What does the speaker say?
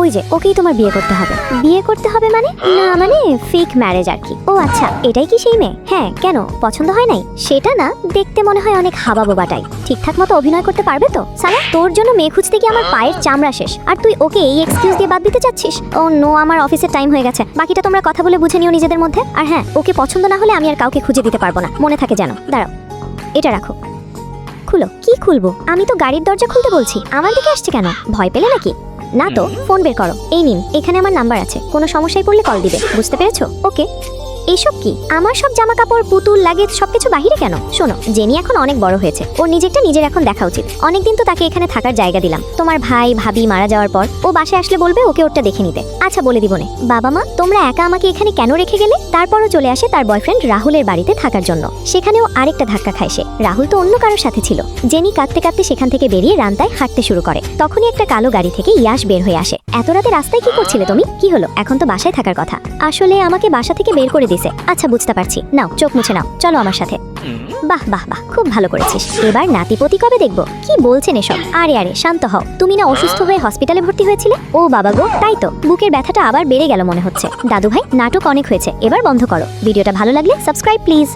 ওই যে ওকেই তোমার বিয়ে করতে হবে। বিয়ে করতে হবে মানে? না মানে ফেক ম্যারেজ আর কি। ও আচ্ছা, এটাই কি সেই মেয়ে? হ্যাঁ, কেন পছন্দ হয় নাই? সেটা না, দেখতে মনে হয় অনেক হাবাবোবাটাই। ঠিকঠাক মতো অভিনয় করতে পারবে তো? সালা, তোর জন্য মেয়ে খুঁজতে গিয়ে আমার পায়ের চামড়া শেষ, আর তুই ওকে এই এক্সকিউজ দিয়ে বাদ দিতে চাচ্ছিস? ও নো, আমার অফিসের টাইম হয়ে গেছে, বাকিটা তোমরা কথা বলে বুঝে নিও নিজেদের মধ্যে। আর হ্যাঁ, ওকে পছন্দ না হলে আমি আর কাউকে খুঁজে দিতে পারবো না, মনে থাকে যেন। দাঁড়াও, এটা রাখো। খুলো। কি খুলবো? আমি তো গাড়ির দরজা খুলতে বলছি, আমার দিকে আসছে কেন? ভয় পেলে নাকি? না তো, ফোন বের করো। এই নিন, এখানে আমার নাম্বার আছে, কোনো সমস্যায় পড়লে কল দিবে, বুঝতে পেরেছো? ওকে। এইসব কি? আমার সব জামা কাপড়, পুতুল, লাগেজ সবকিছু বাহিরে কেন? শোনো, জেনি এখন অনেক বড় হয়েছে, ওর নিজের এখন দেখা উচিত। অনেকদিন তো তাকে এখানে থাকার জায়গা দিলাম। তোমার ভাই ভাবি মারা যাওয়ার পর ও বাসায় আসলে বলবে ওকে ওরটা দেখে নিতে। আচ্ছা, বলে দিব নে। বাবা মা, তোমরা একা আমাকে এখানে কেন রেখে গেলে? তারপরও চলে আসে তার বয়ফ্রেন্ড রাহুলের বাড়িতে থাকার জন্য। সেখানেও আরেকটা ধাক্কা খায় সে। রাহুল তো অন্য কারোর সাথে ছিল। জেনি কাঁদতে কাঁদতে সেখান থেকে বেরিয়ে রান্তায় হাঁটতে শুরু করে। তখনই একটা কালো গাড়ি থেকে ইয়াশ বের হয়ে আসে। এত রাতে রাস্তায় কি করছিলে তুমি? কি হলো? এখন তো বাসায় থাকার কথা। আসলে আমাকে বাসা থেকে বের করে দিছে। আচ্ছা, বুঝতে পারছি। নাও, চোখ মুছে নাও, চলো আমার সাথে। বাহ বাহ বাহ, খুব ভালো করেছিস। এবার নাতিপতি কবে দেখবো? কি বলছেন এসব? আরে আরে, শান্ত হও। তুমি না অসুস্থ হয়ে হসপিটালে ভর্তি হয়েছিলে? ও বাবা গো, তাই তো। বুকের ব্যথাটা আবার বেড়ে গেল মনে হচ্ছে। দাদু ভাই, নাটক অনেক হয়েছে, এবার বন্ধ করো। ভিডিওটা ভালো লাগলে সাবস্ক্রাইব প্লিজ।